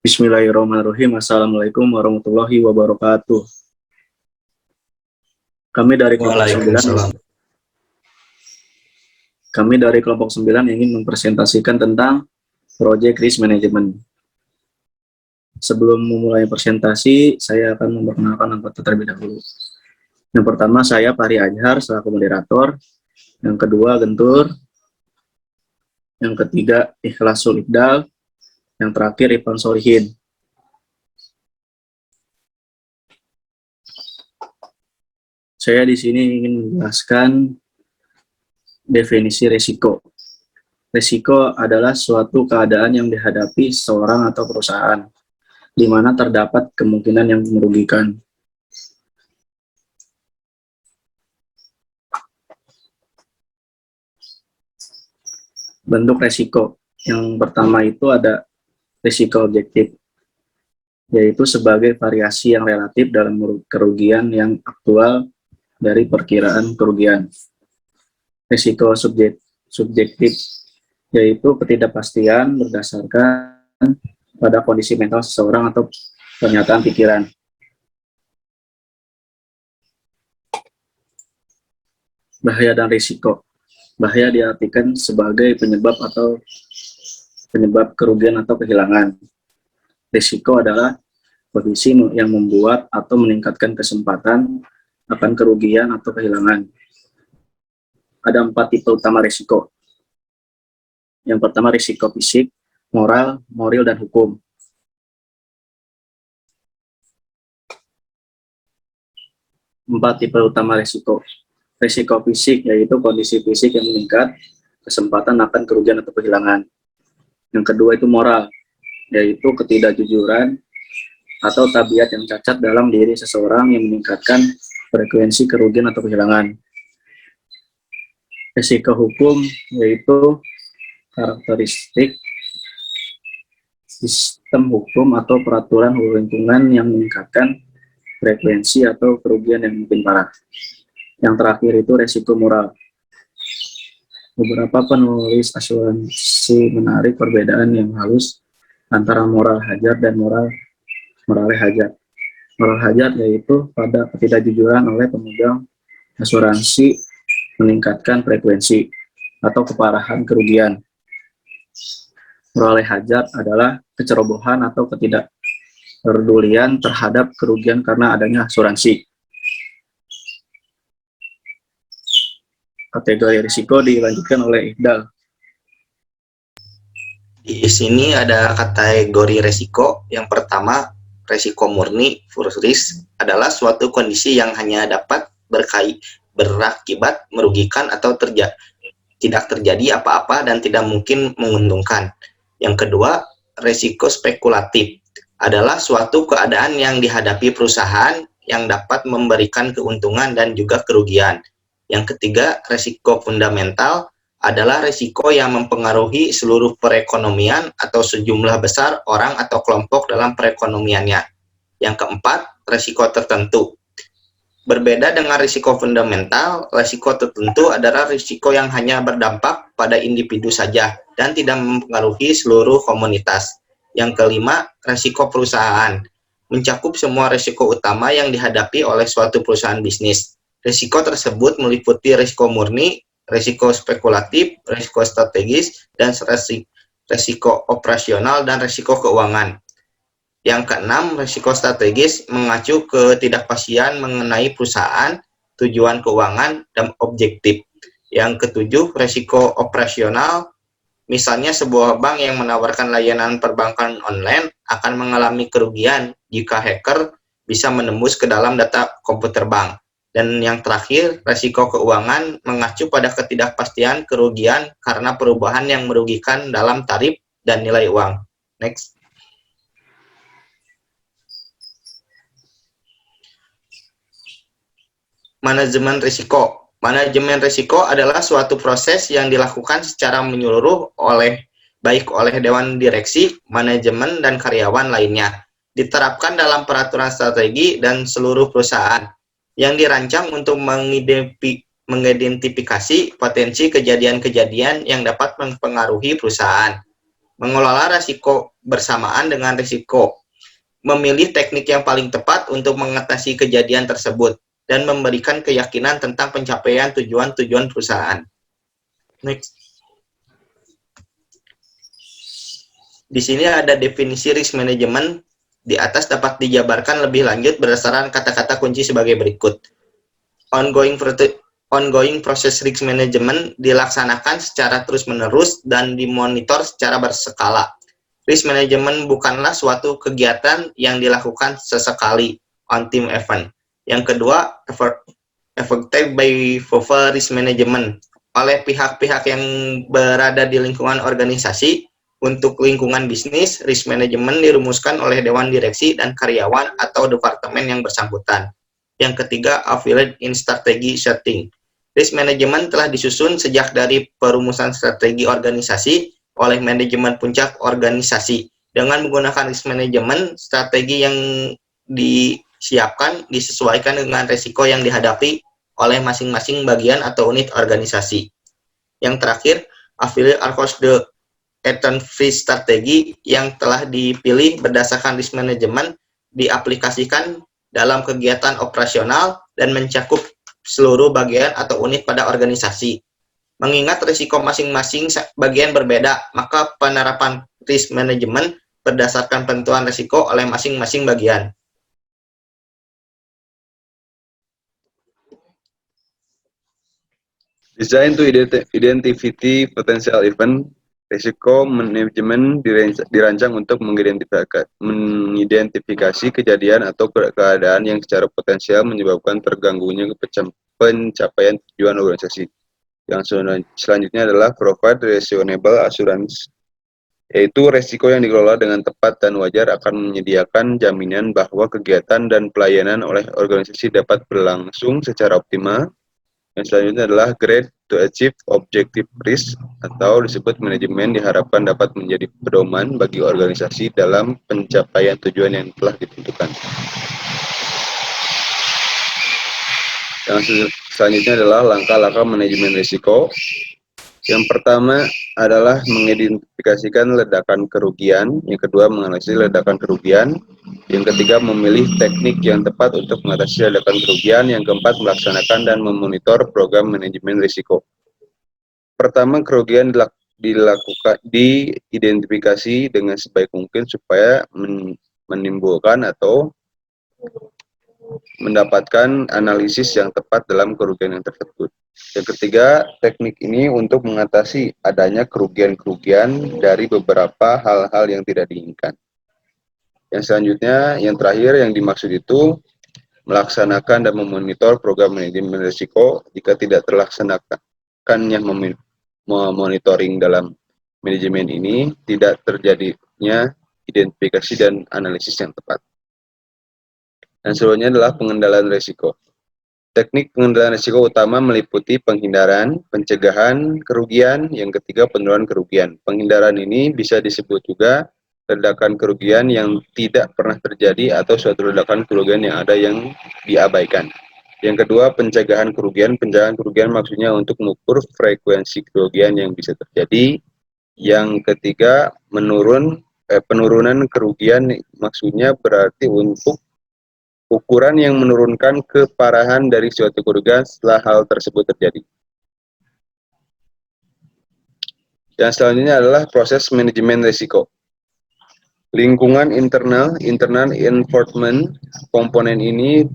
Bismillahirrahmanirrahim. Assalamualaikum warahmatullahi wabarakatuh. Kami dari kelompok 9, Waalaikumsalam. ingin mempresentasikan tentang Project Risk Management. Sebelum memulai presentasi, saya akan memperkenalkan anggota terlebih dahulu. Yang pertama, saya Fahri Azhar selaku moderator. Yang kedua, Gentur. Yang ketiga, Ikhlasul Iqdal. Yang terakhir, Irfan Solihin. Saya di sini ingin menjelaskan definisi risiko. Risiko adalah suatu keadaan yang dihadapi seseorang atau perusahaan, di mana terdapat kemungkinan yang merugikan. Bentuk risiko. Yang pertama itu ada risiko objektif, yaitu sebagai variasi yang relatif dalam kerugian yang aktual dari perkiraan kerugian. Risiko subjektif, yaitu ketidakpastian berdasarkan pada kondisi mental seseorang atau pernyataan pikiran. Bahaya dan risiko. Bahaya diartikan sebagai penyebab kerugian atau kehilangan. Risiko adalah kondisi yang membuat atau meningkatkan kesempatan akan kerugian atau kehilangan. Ada 4 tipe utama risiko. Yang pertama, risiko fisik, moral, moral, dan hukum. Empat tipe utama risiko. Risiko fisik, yaitu kondisi fisik yang meningkat, kesempatan akan kerugian atau kehilangan. Yang kedua itu moral, yaitu ketidakjujuran atau tabiat yang cacat dalam diri seseorang yang meningkatkan frekuensi kerugian atau kehilangan. Risiko hukum, yaitu karakteristik sistem hukum atau peraturan lingkungan yang meningkatkan frekuensi atau kerugian yang mungkin parah. Yang terakhir itu risiko moral. Beberapa penulis asuransi menarik perbedaan yang halus antara moral hajar dan moral hajar. Moral hajar yaitu pada ketidakjujuran oleh pemegang asuransi meningkatkan frekuensi atau keparahan kerugian. Moral hajar adalah kecerobohan atau ketidakpedulian terhadap kerugian karena adanya asuransi. Kategori risiko dilanjutkan oleh Iqdal. Di sini ada kategori resiko. Yang pertama, resiko murni full risk adalah suatu kondisi yang hanya dapat berakibat merugikan atau tidak terjadi apa-apa dan tidak mungkin menguntungkan. Yang kedua, resiko spekulatif adalah suatu keadaan yang dihadapi perusahaan yang dapat memberikan keuntungan dan juga kerugian. Yang ketiga, resiko fundamental adalah risiko yang mempengaruhi seluruh perekonomian atau sejumlah besar orang atau kelompok dalam perekonomiannya. Yang keempat, risiko tertentu. Berbeda dengan risiko fundamental, risiko tertentu adalah risiko yang hanya berdampak pada individu saja dan tidak mempengaruhi seluruh komunitas. Yang kelima, risiko perusahaan. Mencakup semua risiko utama yang dihadapi oleh suatu perusahaan bisnis. Risiko tersebut meliputi risiko murni, risiko spekulatif, risiko strategis, dan risiko operasional dan risiko keuangan. Yang keenam, risiko strategis mengacu ke ketidakpastian mengenai perusahaan, tujuan keuangan, dan objektif. Yang ketujuh, risiko operasional, misalnya sebuah bank yang menawarkan layanan perbankan online akan mengalami kerugian jika hacker bisa menembus ke dalam data komputer bank. Dan yang terakhir, risiko keuangan mengacu pada ketidakpastian kerugian karena perubahan yang merugikan dalam tarif dan nilai uang. Next. Manajemen risiko. Manajemen risiko adalah suatu proses yang dilakukan secara menyeluruh baik oleh dewan direksi, manajemen, dan karyawan lainnya. Diterapkan dalam peraturan strategi dan seluruh perusahaan yang dirancang untuk mengidentifikasi potensi kejadian-kejadian yang dapat mempengaruhi perusahaan. mengelola risiko bersamaan dengan risiko, memilih teknik yang paling tepat untuk mengatasi kejadian tersebut, dan memberikan keyakinan tentang pencapaian tujuan-tujuan perusahaan. Next. Di sini ada definisi risk management. Di atas dapat dijabarkan lebih lanjut berdasarkan kata-kata kunci sebagai berikut. Ongoing proses risk management dilaksanakan secara terus-menerus dan dimonitor secara berskala. Risk management bukanlah suatu kegiatan yang dilakukan sesekali, on-time event. Yang kedua, effective by risk management oleh pihak-pihak yang berada di lingkungan organisasi. Untuk lingkungan bisnis, risk management dirumuskan oleh dewan direksi dan karyawan atau departemen yang bersangkutan. Yang ketiga, affiliate in strategy setting. Risk management telah disusun sejak dari perumusan strategi organisasi oleh manajemen puncak organisasi. Dengan menggunakan risk management, strategi yang disiapkan disesuaikan dengan risiko yang dihadapi oleh masing-masing bagian atau unit organisasi. Yang terakhir, affiliate across the free strategi yang telah dipilih berdasarkan risk management diaplikasikan dalam kegiatan operasional dan mencakup seluruh bagian atau unit pada organisasi. Mengingat risiko masing-masing bagian berbeda, maka penerapan risk management berdasarkan penentuan risiko oleh masing-masing bagian. Design to identify potential event. Risiko manajemen dirancang untuk mengidentifikasi kejadian atau keadaan yang secara potensial menyebabkan terganggunya pencapaian tujuan organisasi. Yang selanjutnya adalah provide reasonable assurance, yaitu risiko yang dikelola dengan tepat dan wajar akan menyediakan jaminan bahwa kegiatan dan pelayanan oleh organisasi dapat berlangsung secara optimal. Yang selanjutnya adalah grade to achieve objective risk, atau disebut manajemen diharapkan dapat menjadi pedoman bagi organisasi dalam pencapaian tujuan yang telah ditentukan. Yang selanjutnya adalah langkah-langkah manajemen risiko. Yang pertama adalah mengidentifikasikan ledakan kerugian, yang kedua menganalisis ledakan kerugian, yang ketiga memilih teknik yang tepat untuk mengatasi ledakan kerugian, yang keempat melaksanakan dan memonitor program manajemen risiko. Pertama, kerugian diidentifikasi dengan sebaik mungkin supaya menimbulkan atau mendapatkan analisis yang tepat dalam kerugian yang tersebut. Yang ketiga, teknik ini untuk mengatasi adanya kerugian-kerugian dari beberapa hal-hal yang tidak diinginkan. Yang selanjutnya, yang terakhir yang dimaksud itu melaksanakan dan memonitor program manajemen risiko. Jika tidak terlaksanakannya memonitoring dalam manajemen ini, tidak terjadinya identifikasi dan analisis yang tepat. Dan selanjutnya adalah pengendalian risiko. Teknik pengendalian risiko utama meliputi penghindaran, pencegahan kerugian, yang ketiga penurunan kerugian. Penghindaran ini bisa disebut juga ledakan kerugian yang tidak pernah terjadi atau suatu ledakan kerugian yang ada yang diabaikan. Yang kedua, pencegahan kerugian. Pencegahan kerugian maksudnya untuk mengukur frekuensi kerugian yang bisa terjadi. Yang ketiga, penurunan kerugian maksudnya berarti untuk ukuran yang menurunkan keparahan dari suatu kerugian setelah hal tersebut terjadi. Yang selanjutnya adalah proses manajemen risiko. Lingkungan internal environment, komponen ini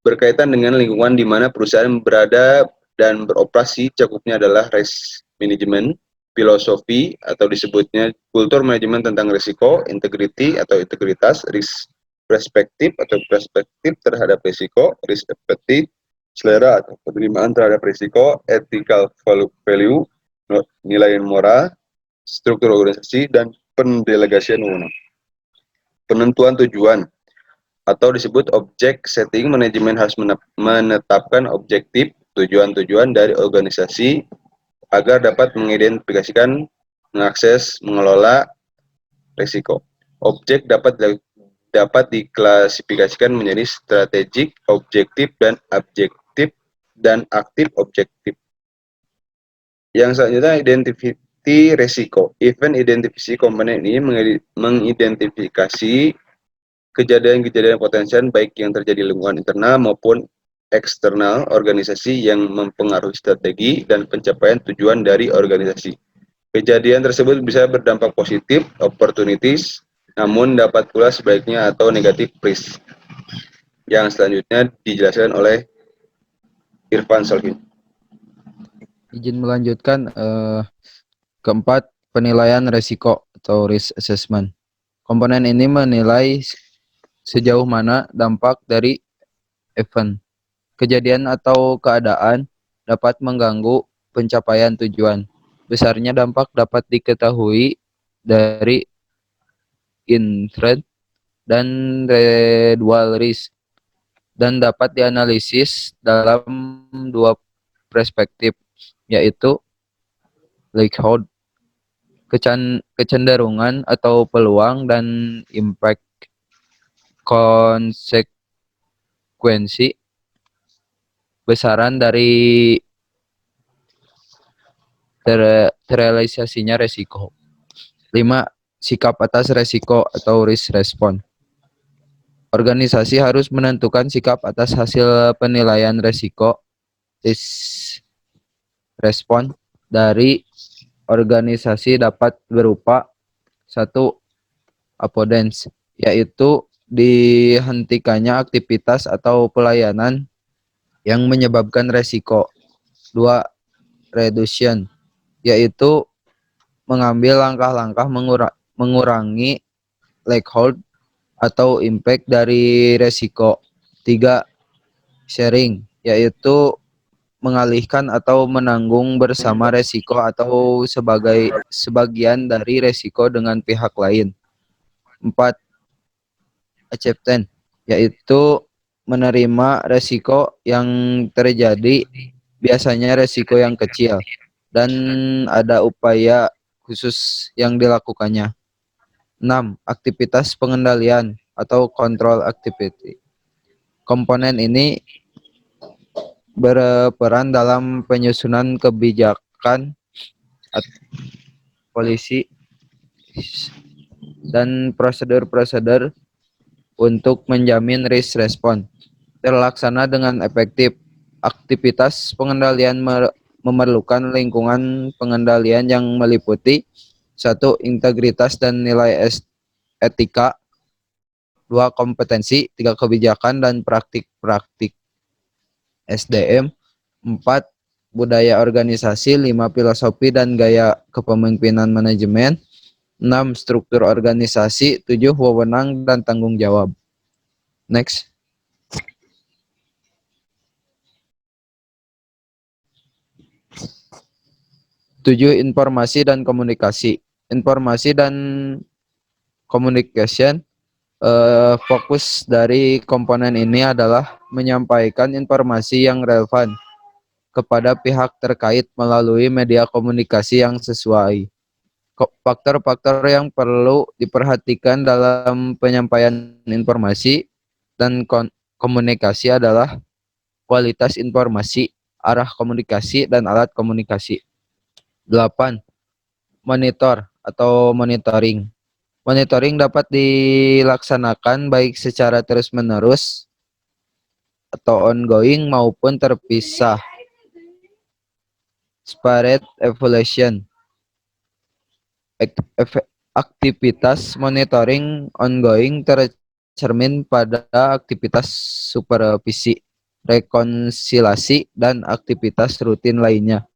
berkaitan dengan lingkungan di mana perusahaan berada dan beroperasi. Cakupnya adalah risk management, filosofi atau disebutnya kultur manajemen tentang risiko, integrity atau integritas, risk perspektif terhadap risiko, risk appetite, selera atau penerimaan terhadap risiko, ethical value, nilai moral, struktur organisasi, dan pendelegasian wewenang. Penentuan tujuan atau disebut object setting, manajemen harus menetapkan objektif, tujuan-tujuan dari organisasi agar dapat mengidentifikasikan, mengakses, mengelola risiko. Objek dapat diklasifikasikan menjadi strategik, objektif, dan aktif objektif. Yang selanjutnya meneliti resiko. Event identifikasi komponen ini mengidentifikasi kejadian-kejadian potensial baik yang terjadi di lingkungan internal maupun eksternal organisasi yang mempengaruhi strategi dan pencapaian tujuan dari organisasi. Kejadian tersebut bisa berdampak positif, opportunities, namun dapat pula sebaliknya atau negatif risk. Yang selanjutnya dijelaskan oleh Irfan Solhin. Izin melanjutkan keempat, penilaian resiko atau risk assessment. Komponen ini menilai sejauh mana dampak dari event, kejadian atau keadaan dapat mengganggu pencapaian tujuan. Besarnya dampak dapat diketahui dari inherent dan residual risk dan dapat dianalisis dalam dua perspektif, yaitu likelihood, kecenderungan atau peluang, dan impact, konsekuensi, besaran dari terrealisasinya resiko. 5. Sikap atas resiko atau risk response. Organisasi harus menentukan sikap atas hasil penilaian resiko risk response dari organisasi dapat berupa 1. Avoidance, yaitu dihentikannya aktivitas atau pelayanan yang menyebabkan resiko. 2. Reduction, yaitu mengambil langkah-langkah mengurangi likelihood atau impact dari resiko. 3. Sharing, yaitu mengalihkan atau menanggung bersama resiko atau sebagian dari resiko dengan pihak lain. 4. Acceptance, yaitu menerima resiko yang terjadi, biasanya resiko yang kecil, dan ada upaya khusus yang dilakukannya. 6. Aktivitas pengendalian atau control activity. Komponen ini berperan dalam penyusunan kebijakan polisi dan prosedur-prosedur untuk menjamin risk response terlaksana dengan efektif. Aktivitas pengendalian memerlukan lingkungan pengendalian yang meliputi 1. Integritas dan nilai etika. 2. Kompetensi. 3. Kebijakan dan praktik-praktik SDM. 4. Budaya organisasi. 5. Filosofi dan gaya kepemimpinan manajemen. 6. Struktur organisasi. 7. Wewenang dan tanggung jawab. Next. Tujuh, informasi dan komunikasi. Informasi dan communication, fokus dari komponen ini adalah menyampaikan informasi yang relevan kepada pihak terkait melalui media komunikasi yang sesuai. Faktor-faktor yang perlu diperhatikan dalam penyampaian informasi dan komunikasi adalah kualitas informasi, arah komunikasi, dan alat komunikasi. 8. Monitor atau monitoring. Monitoring dapat dilaksanakan baik secara terus-menerus atau ongoing maupun terpisah. Spread evaluation. Aktivitas monitoring ongoing tercermin pada aktivitas supervisi, rekonsiliasi, dan aktivitas rutin lainnya.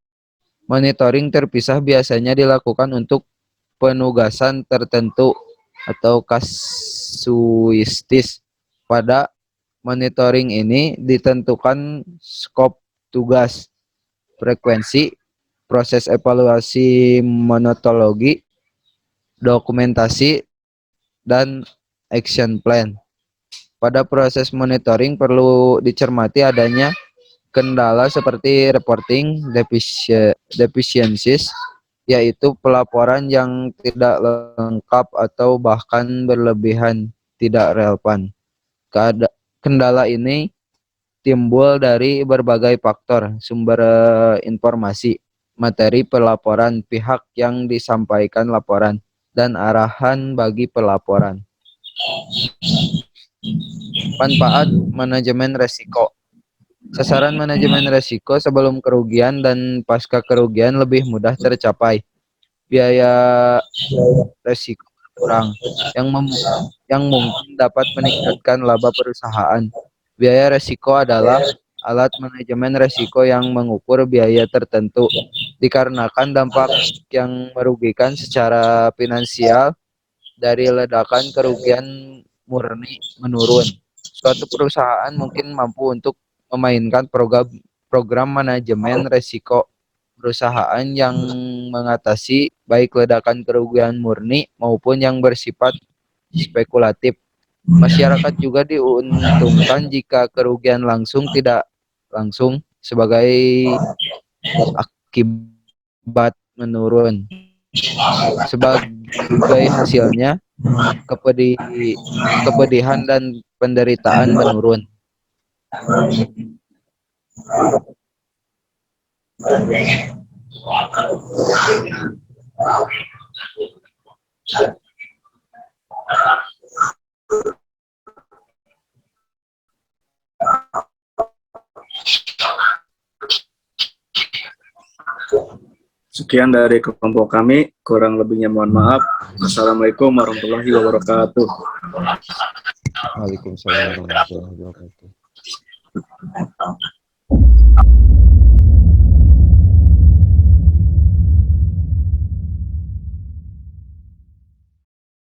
Monitoring terpisah biasanya dilakukan untuk penugasan tertentu atau kasuistis. Pada monitoring ini ditentukan skop tugas, frekuensi, proses evaluasi metodologi, dokumentasi, dan action plan. Pada proses monitoring perlu dicermati adanya kendala seperti reporting deficiencies, yaitu pelaporan yang tidak lengkap atau bahkan berlebihan, tidak relevan. Kendala ini timbul dari berbagai faktor sumber informasi, materi pelaporan, pihak yang disampaikan laporan, dan arahan bagi pelaporan. Manfaat manajemen resiko. Sasaran manajemen resiko sebelum kerugian dan pasca kerugian lebih mudah tercapai. Biaya resiko berkurang, yang mungkin dapat meningkatkan laba perusahaan. Biaya resiko adalah alat manajemen resiko yang mengukur biaya tertentu, dikarenakan dampak yang merugikan secara finansial dari ledakan kerugian murni menurun. Suatu perusahaan mungkin mampu untuk memainkan program manajemen resiko perusahaan yang mengatasi baik ledakan kerugian murni maupun yang bersifat spekulatif. Masyarakat juga diuntungkan jika kerugian langsung tidak langsung sebagai akibat menurun. Sebagai hasilnya, kepedihan dan penderitaan menurun. Sekian dari kelompok kami, kurang lebihnya mohon maaf. Assalamualaikum warahmatullahi wabarakatuh. Waalaikumsalam warahmatullahi wabarakatuh.